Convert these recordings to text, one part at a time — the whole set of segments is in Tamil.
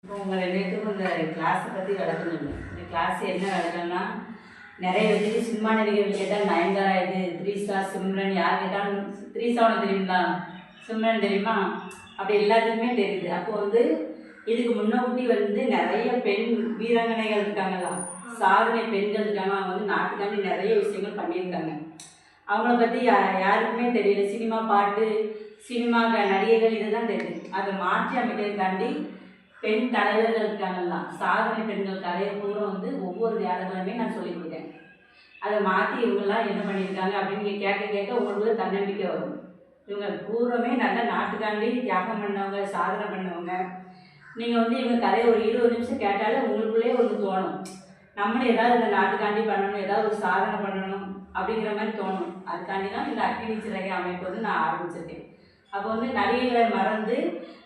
இப்போ உங்கள் 2 பேத்துக்கும் இந்த கிளாஸை பற்றி விளக்கணும். இந்த கிளாஸ் என்ன விளக்கணும்னா, நிறைய பேருக்கு சினிமா நடிகர்கள் கேட்டால் நயன்தாரா இது, த்ரீஷா, சிம்ரன், யார் கேட்டாலும் த்ரீஷா உனக்கு தெரியுங்களா, சிம்ரன் தெரியுமா, அப்படி எல்லாத்துக்குமே தெரியுது. அப்போ வந்து இதுக்கு முன்னக்கூட்டி வந்து நிறைய பெண் வீராங்கனைகள் இருக்காங்களா, சாதனை பெண்கள் இருக்காங்க. அவங்க வந்து நாட்டுக்காண்டி நிறைய விஷயங்கள் பண்ணியிருக்காங்க. அவங்கள பற்றி யாருக்குமே தெரியல. சினிமா பாட்டு, சினிமா நடிகைகள் இதுதான் தெரியுது. அதை மாற்றி அமைக்கிறதுக்காண்டி பெண் தலைவர்கள் இருக்காங்கல்ல, சாதனை பெண்கள் கதையை பூரா வந்து ஒவ்வொரு வியாழக்கிழமையும் நான் சொல்லிக் கொடுத்தேன். அதை மாற்றி இவங்கெல்லாம் என்ன பண்ணியிருக்காங்க அப்படின்னு நீங்கள் கேட்க கேட்க உங்களுக்குள்ள தன்னம்பிக்கை வரும். இவங்க பூராமே நல்ல நாட்டுக்காண்டி தியாகம் பண்ணவங்க, சாதனை பண்ணவங்க. நீங்கள் வந்து இவங்க கதையை ஒரு 20 நிமிஷம் கேட்டாலே உங்களுக்குள்ளே ஒன்று தோணும், நம்மளும் ஏதாவது இந்த நாட்டுக்காண்டி பண்ணணும், ஏதாவது ஒரு சாதனை பண்ணணும் அப்படிங்கிற மாதிரி தோணும். அதுக்காண்டி தான் இந்த அக்னி சிறகை அமைப்பு வந்து நான் ஆரம்பிச்சிருக்கேன். அப்போ வந்து நடிகைகளை மறந்து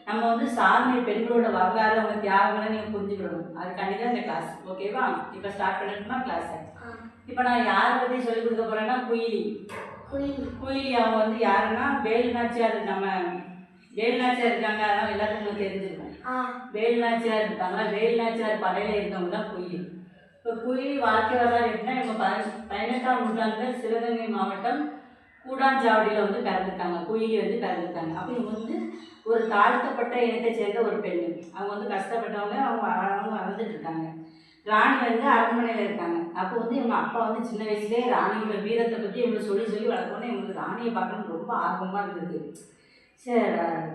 நம்ம வந்து சாதனை பெண்களோட வரலாறு, அவங்க தியாகங்களை நீங்கள் புரிஞ்சுக்கணும். அதுக்காண்டி தான் இந்த கிளாஸ். ஓகேவா? இப்போ ஸ்டார்ட் பண்ணணுமா கிளாஸை? இப்போ நான் யாரை பற்றி சொல்லிக் கொடுக்க போகிறேன்னா, குயிலி. குயிலி அவங்க வந்து யாருன்னா, வேலுநாச்சியார். நம்ம வேலுநாச்சியார் இருக்காங்க, அதெல்லாம் எல்லாத்துக்கும் உங்களுக்கு தெரிஞ்சிருக்கும். வேலுநாச்சியார் இருக்காங்களா, வேலுநாச்சியார் படையில் இருந்தவங்க தான் குயிலி. இப்போ குயிலி வாழ்க்கை வரலாறு எப்படின்னா, இவங்க 18ஆம் நூற்றாண்டில் சிவகங்கை மாவட்டம் கூடாஞ்சாவடியில் வந்து பிறந்திருக்காங்க. குயிலி வந்து பிறந்திருக்காங்க. அப்போ இவங்க வந்து ஒரு தாழ்த்தப்பட்ட இனத்தை சேர்ந்த ஒரு பெண். அவங்க வந்து கஷ்டப்பட்டவங்க, அவங்க வளர்ந்துட்டு இருக்காங்க. ராணி வந்து அரண்மனையில் இருக்காங்க. அப்போ வந்து இவங்க அப்பா வந்து சின்ன வயசுலேயே ராணியோட வீரத்தை பற்றி இவங்க சொல்லி சொல்லி வளர்க்கணும்னு இவங்களுக்கு ராணியை பார்க்கணும்னு ரொம்ப ஆர்வமாக இருந்தது. சரி,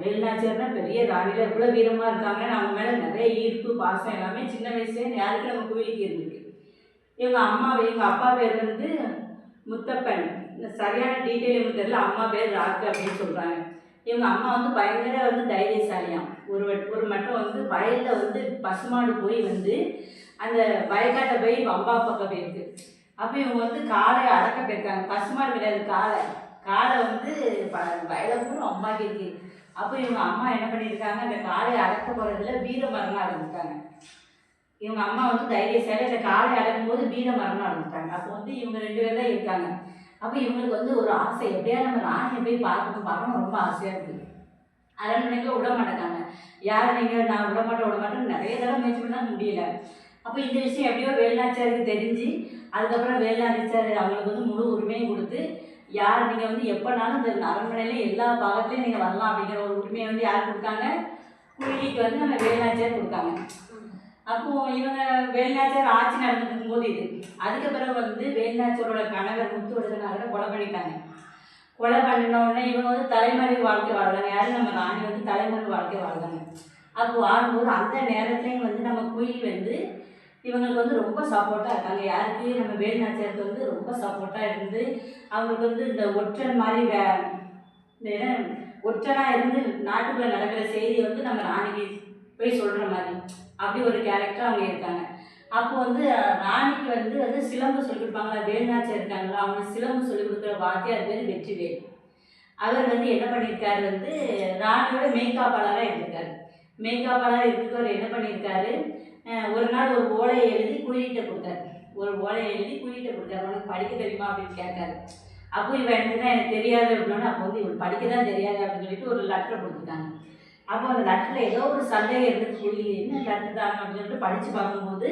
வேலுநாச்சியார்னா பெரிய ராணியில் எவ்வளோ வீரமாக இருக்காங்கன்னு அவங்க மேலே நிறைய ஈர்ப்பு, பாசம் எல்லாமே சின்ன வயசுலேயே யாருக்கு நம்ம குயிலிக்கு இருந்திருக்கு. இவங்க அப்பா பேர் வந்து முத்தப்பன். சரியான டீட்டெயில் எனக்கு தெரியல. அம்மா பேர் ராக்கு அப்படின்னு சொல்கிறாங்க. இவங்க அம்மா வந்து பயங்கர வந்து தைரியசாலியாம். ஒரு மட்டும் வந்து வயலில் வந்து பசுமாடு போய் வந்து அந்த வயக்காட்டை போய் அம்பா பக்கம் போயிருக்கு. அப்போ இவங்க வந்து காலை அடக்க போயிருக்காங்க. பசுமாடு கிடையாது, காலை வந்து வயலை பூரா அம்பாக்கி இருக்கு. அப்போ இவங்க அம்மா என்ன பண்ணியிருக்காங்க, அந்த காலை அடக்க போகிறதுல வீர மரணம் அடைஞ்சிட்டாங்க. இவங்க அம்மா வந்து தைரியசாலி. அந்த காலை அடக்கும் போது வீர மரணம் அடைஞ்சிட்டாங்க. அப்போ வந்து இவங்க 2 பேர் தான் இருக்காங்க. அப்போ இவங்களுக்கு வந்து ஒரு ஆசை, எப்படியா நம்ம ராணியை போய் பார்க்கணும் ரொம்ப ஆசையாக இருக்குது. அரண்மனைக்கு விட மாட்டேங்காங்க. யார் நீங்கள், நான் விட மாட்டேன்னு நிறைய தடவை முயற்சி பண்ணால் முடியல. அப்போ இந்த விஷயம் எப்படியோ வேலுநாச்சியாருக்கு தெரிஞ்சு, அதுக்கப்புறம் வேலுநாச்சியார் அவங்களுக்கு வந்து முழு உரிமையும் கொடுத்து, யார் நீங்கள் வந்து எப்போனாலும் இந்த அரண்மனையில எல்லா பாகத்துலையும் நீங்கள் வரலாம் அப்படிங்கிற ஒரு உரிமையை வந்து யார் கொடுத்தாங்க, குயிலிக்கு வந்து நம்ம வேலுநாச்சியார் கொடுத்தாங்க. அப்போது இவங்க வேலுநாச்சியார் ஆட்சி நடந்துட்டு இருக்கும்போது இது. அதுக்கு பிறகு வந்து வேலுநாச்சியாரோட கணவர் முத்துவடுகநாதரை கொலை பண்ணிட்டாங்க. கொலை பண்ணினோடனே இவங்க வந்து தலைமறை வாழ்க்கை வாழ்றாங்க. யாரும் நம்ம ராணி வந்து தலைமறை வாழ்க்கை வாழ்றாங்க. அப்போ வாழும்போது அந்த நேரத்துலையும் வந்து நம்ம குயிலி வந்து இவங்களுக்கு வந்து ரொம்ப சப்போர்ட்டாக இருக்காங்க. யாருக்கு, நம்ம வேலுநாச்சியாருக்கு வந்து ரொம்ப சப்போர்ட்டாக இருந்து அவங்களுக்கு வந்து இந்த ஒற்றன் மாதிரி ஒற்றனாக இருந்து நாட்டுக்குள்ளே நடக்கிற செய்தியை வந்து நம்ம ராணிக்கு போய் சொல்கிற மாதிரி அப்படி ஒரு கேரக்டர் அவங்க இருக்காங்க. அப்போ வந்து ராணிக்கு வந்து சிலம்பு சொல்லிக் கொடுப்பாங்களா, வேலுநாச்சியார் இருக்காங்களா, அவங்களுக்கு சிலம்பு சொல்லிக் கொடுக்குற வாத்தியார் பேர் வெற்றிவேல். அவர் வந்து என்ன பண்ணியிருக்காரு, வந்து ராணியோட மெய்காப்பாளராக இருந்திருக்காரு. மெய்காப்பாளராக இருந்துட்டு என்ன பண்ணியிருக்காரு, ஒரு நாள் ஒரு ஓலையை எழுதி குயிலிட்ட கொடுத்தாரு. உனக்கு படிக்க தெரியுமா அப்படின்னு கேட்காரு. அப்போ இவன் என்னன்னா எனக்கு தெரியாது அப்படின்னா, அப்போ வந்து இவன் படிக்க தான் தெரியாது அப்படின்னு சொல்லிட்டு ஒரு லெட்டரை கொடுத்துருக்காங்க. அப்போ அந்த லெட்டரில் ஏதோ ஒரு சந்தேகம் இருந்துச்சு. சொல்லி என்ன லெட்டர் தாங்க அப்படின்னு சொல்லிட்டு படித்து பார்க்கும்போது,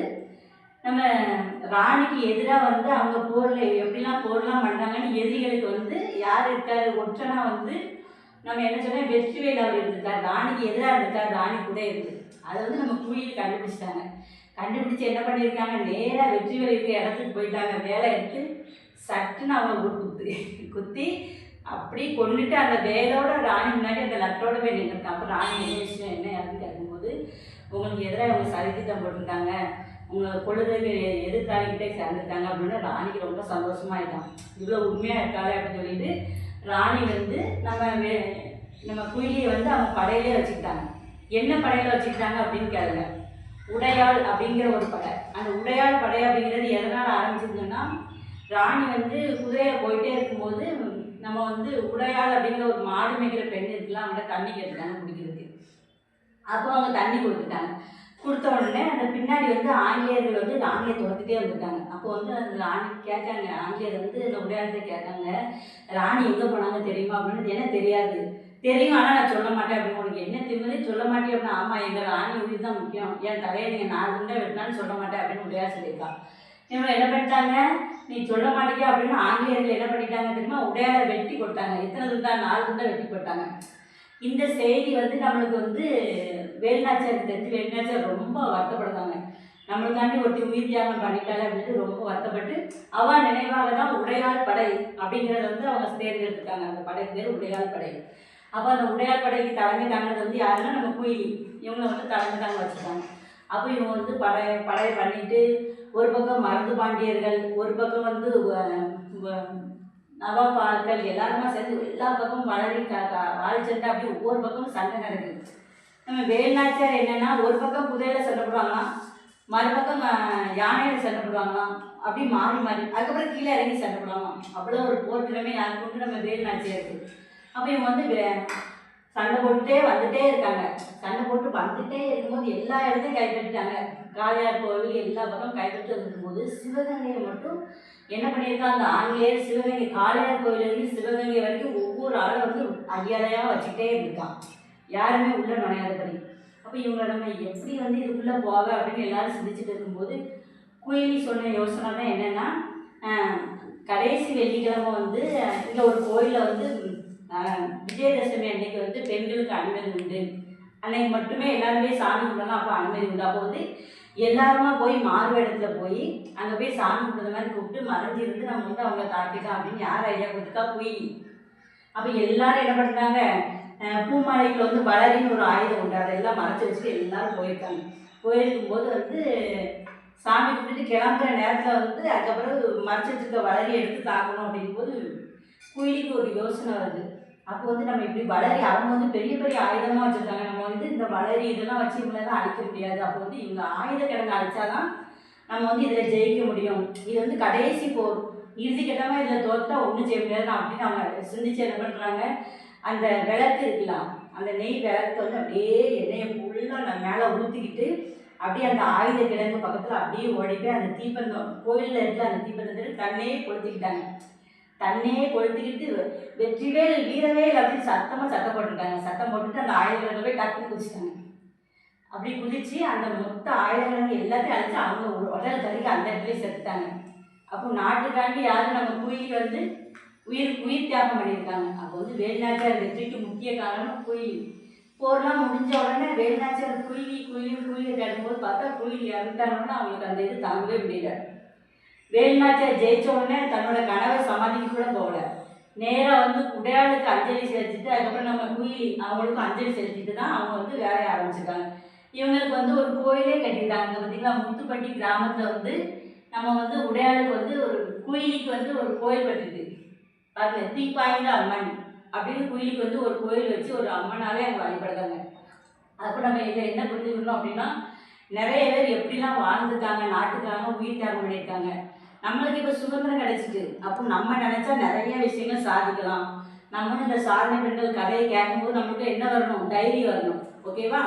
நம்ம ராணிக்கு எதிராக வந்து அவங்க எப்படிலாம் போர்லாம் பண்ணுறாங்கன்னு எதிரிகளுக்கு வந்து யார் இருக்கார், ஒற்றனா வந்து நம்ம என்ன சொன்னால் வெற்றிவேல் அவர் இருந்திருக்கார். ராணிக்கு எதிராக இருந்திருக்கார், ராணி கூட இருக்குது. அதை வந்து நம்ம குயிலி கண்டுபிடிச்சிட்டாங்க. கண்டுபிடிச்சி என்ன பண்ணியிருக்காங்க, நேராக வெற்றிவேல் இருக்கிற இடத்துக்கு போயிட்டாங்க. வேலை எடுத்து சட்டுன்னு அவங்க ஒரு குத்தி அப்படி கொண்டுட்டு அந்த வேலோட ராணி முன்னாடி அந்த லெட்டரோட போய் நின்றுருக்காங்க. அப்போ ராணி என்ன விஷயம் என்ன யாருன்னு கேட்கும்போது, உங்களுக்கு எதிராக அவங்க சதித்திட்டம் போட்டிருக்காங்க, உங்களை கொள்ளுதற்கு எதிர்த்தாளிக்கிட்டே சேர்ந்துருக்காங்க அப்படின்னு ராணிக்கு ரொம்ப சந்தோஷமாயிட்டான். இவ்வளோ உண்மையாக இருக்காளே அப்படின்னு சொல்லிட்டு ராணி வந்து நம்ம குயிலியை வந்து அவங்க படையிலே வச்சுக்கிட்டாங்க. என்ன படையில் வச்சுக்கிட்டாங்க அப்படின்னு கேளுங்க, உடையாள் அப்படிங்கிற ஒரு படை. அந்த உடையாள் படை அப்படிங்கிறது எதனால் ஆரம்பிச்சிருந்தோன்னா, ராணி வந்து குதிரையில் போயிட்டே இருக்கும்போது நம்ம வந்து உடையாள் அப்படிங்கிற ஒரு மாடு மேய்க்கிற பெண் இருக்குல்ல, அவங்கள்ட்ட தண்ணி கேட்டுட்டாங்க குடிக்கிறதுக்கு. அப்போ அவங்க தண்ணி கொடுத்த உடனே அந்த பின்னாடி வந்து ஆங்கிலேயர்கள் வந்து ராணியை துரத்துட்டே வந்துட்டாங்க. அப்போ வந்து அந்த ராணி கேட்காங்க, ஆங்கிலேயர் வந்து இந்த உடையாளத்தை கேட்காங்க, ராணி எங்கே போனாங்க தெரியுமா அப்படின்னு. ஏன்னா தெரியாது, தெரியும் ஆனால் நான் சொல்ல மாட்டேன் அப்படின்னு. உனக்கு என்ன திமிரு சொல்ல மாட்டேன் அப்படின்னா, ஆமாம் எங்கள் ராணி உயிர் தான் முக்கியம், என் தலையை நீங்கள் 4 துண்டை வெட்டினாலும் சொல்ல மாட்டேன் அப்படின்னு உடையார் சொல்லியிருக்கான். இவங்க என்ன பண்ணிட்டாங்க, நீ சொல்ல மாட்டேங்க அப்படின்னு ஆங்கிலேயர்கள் என்ன பண்ணிட்டாங்க தெரியுமா, உடையாரை வெட்டி போட்டாங்க. எத்தனை துண்டா, 4 துண்டை வெட்டி போட்டாங்க. இந்த செய்தி வந்து நம்மளுக்கு வந்து வேலுநாச்சியாருக்கு தெரிஞ்சு வேலுநாச்சியார் ரொம்ப வருத்தப்படுறாங்க. நம்மளுக்காண்டி ஒருத்தி உயிர் தியாகம் பண்ணிட்டாங்க அப்படின்னு ரொம்ப வருத்தப்பட்டு அவ நினைவாக தான் உடையாள் படை அப்படிங்கிறத வந்து அவங்க தேர்ந்தெடுத்துட்டாங்க. அந்த படைக்கு பேர் உடையாள் படை. அப்போ அந்த உடையாள் படைக்கு தலைமை தாங்கிறது வந்து யாருன்னா நம்ம குயிலி, இவங்க வந்து தலைமை தாங்க வச்சுருக்காங்க. அப்போ இவங்க வந்து படை பண்ணிட்டு ஒரு பக்கம் மருது பாண்டியர்கள், ஒரு பக்கம் வந்து நவாப் ஆட்கள் எல்லாருமா சேர்ந்து எல்லா பக்கமும் வாழை சண்டை, அப்படி ஒவ்வொரு பக்கமும் சண்டை நடக்குது. நம்ம வேலுநாச்சியார் என்னென்னா ஒரு பக்கம் குதிரையில் சண்டை போடுவாங்களாம், மறுபக்கம் யானையில் சண்டை போடுவாங்களாம், அப்படி மாறி மாறி அதுக்கப்புறம் கீழே இறங்கி சண்டை போடுவாங்களாம். அவ்வளோ ஒரு போர் திறமை யாருக்கு கொண்டு நம்ம வேலுநாச்சியாருக்கு. அப்போ இவங்க வந்து சண்டை போட்டுட்டே வந்துட்டே இருக்காங்க. சண்டை போட்டு வந்துட்டே இருக்கும்போது எல்லா இடத்தையும் கைப்பற்றிட்டாங்க. காளையார் கோவில் எல்லா பக்கம் கைப்பற்றி இருக்கும்போது சிவகங்கையை மட்டும் என்ன பண்ணியிருக்காங்க, அந்த ஆங்கிலேயர் சிவகங்கை காளையார் கோவிலேருந்து சிவகங்கை வரைக்கும் ஒவ்வொரு ஆளும் வந்து அடியாதையாக வச்சுக்கிட்டே இருக்கான், யாருமே உள்ளே நுழையாதபடி. அப்போ இவங்க நம்ம எப்படி வந்து இதுக்குள்ளே போக அப்படின்னு எல்லாரும் சிந்திச்சுட்டு இருக்கும்போது குயிலி சொன்ன யோசனை தான் என்னென்னா, கடைசி வெள்ளிக்கிழமை வந்து இங்கே ஒரு கோயிலில் வந்து விஜயதசமி அன்னைக்கு வந்து பெண்களுக்கு அனுமதி உண்டு, அன்னைக்கு மட்டுமே எல்லாருமே சாமி கும்பிடலாம், அப்போ அனுமதி உண்டு. அப்போ வந்து எல்லாருமா போய் மாறுவேடத்தில் போய் அங்கே போய் சாமி கும்பிட்ற மாதிரி கூப்பிட்டு மறைஞ்சிருந்து நம்ம வந்து அவங்க தாக்கிட்டோம் அப்படின்னு யார் ஐடியா கொடுத்துக்கா, குயிலி. அப்போ எல்லாரும் என்ன பண்ணுறாங்க, பூமாலைக்குள்ள வந்து வளரின்னு ஒரு ஆயுதம் உண்டு, அதெல்லாம் மறைச்சி வச்சுட்டு எல்லாரும் போயிருக்காங்க. போயிருக்கும்போது வந்து சாமி கும்பிட்டு கிளம்புற நேரத்தில் வந்து அதுக்கப்புறம் மறைச்சி வச்சுருக்க வளரி எடுத்து தாக்கணும் அப்படிங்கும்போது குயிலிக்கு ஒரு யோசனை வருது. அப்போ வந்து நம்ம இப்படி வளரி, அவங்க வந்து பெரிய பெரிய ஆயுதமாக வச்சுருக்காங்க, நம்ம வந்து இந்த வளரி இதெல்லாம் வச்சு இவங்களெல்லாம் அழிக்க முடியாது. அப்போ வந்து இவங்க ஆயுத கிழங்கு அழிச்சாதான் நம்ம வந்து இதில் ஜெயிக்க முடியும், இது வந்து கடைசி போர், இறுதி கட்டமாக இதில் தோற்றா ஒன்றும் செய்ய முடியாது அப்படின்னு அவங்க சிந்திச்சு என்ன பண்ணுறாங்க, அந்த விளக்கு இருக்கலாம், அந்த நெய் விளக்கு வந்து அப்படியே எண்ணெயை ஃபுல்லாக நான் மேலே ஊற்றிக்கிட்டு அப்படியே அந்த ஆயுத கிழங்கு பக்கத்தில் அப்படியே ஓடிப்போய் அந்த தீப்பந்தம் கோயிலில் இருக்கிற அந்த தீப்பந்தத்தில் தன்னையே கொளுத்திக்கிட்டாங்க. தன்னையே கொளுத்திக்கிட்டு வெற்றிவேல் வீரவேல் அப்படின்னு சத்தம் போட்டிருக்காங்க. சத்தம் போட்டுட்டு அந்த ஆயுதங்களை போய் டக்குன்னு குதிச்சிட்டாங்க. அப்படி குதிச்சு அந்த மொத்த ஆயுதங்கள் எல்லாத்தையும் அழிச்சு அவங்க உடல் கறிக்கு அந்த இடத்துலேயே செத்துட்டாங்க. அப்போ நாட்டுக்காண்டி யாரும் நம்ம குயிலி வந்து உயிர் தியாகம் பண்ணியிருக்காங்க. அப்போ வந்து வேலுநாச்சியார் வெற்றிக்கு முக்கிய காரணம் குயிலி. போர்லாம் முடிஞ்ச உடனே வேலுநாச்சியார் குயிலியை தேடும்போது பார்த்தா குயிலி இறந்துட்டாங்கன்னா அவங்களுக்கு அந்த இது தாங்கவே முடியல. வேலுநாச்சியார் ஜெயிச்ச உடனே தன்னோட கனவை சமாதிக்கு கூட போகல, நேராக வந்து உடையாளுக்கு அஞ்சலி செலுத்திட்டு அதுக்கப்புறம் நம்ம குயிலி அவங்களுக்கும் அஞ்சலி செலுத்திட்டு தான் அவங்க வந்து வேலையை ஆரம்பிச்சிருக்காங்க. இவங்களுக்கு வந்து ஒரு கோயிலே கட்டிட்டாங்க. பார்த்தீங்களா, முத்துப்பட்டி கிராமத்தில் வந்து நம்ம வந்து உடையாளுக்கு வந்து ஒரு குயிலிக்கு வந்து ஒரு கோயில் கட்டுது பாருங்க, தீப்பாய்ந்த அம்மன் அப்படின்னு குயிலிக்கு வந்து ஒரு கோயில் வச்சு ஒரு அம்மனாலே அங்கே வழிபடுறாங்க. அப்போ நம்ம இதில் என்ன புரிஞ்சுக்கணும் அப்படின்னா, நிறைய பேர் எப்படிலாம் வாழ்ந்துருக்காங்க, நாட்டுக்காக உயிர் தியாகம் பண்ணியிருக்காங்க. நம்மளுக்கு இப்போ சுதந்திரம் கிடைச்சிட்டு, அப்போ நம்ம நினச்சா நிறைய விஷயங்கள் சாதிக்கலாம். நம்ம இந்த சாதனை பெண்கள் கதையை கேட்கும்போது நம்மளுக்கு என்ன வரணும், தைரியம் வரணும். ஓகேவா?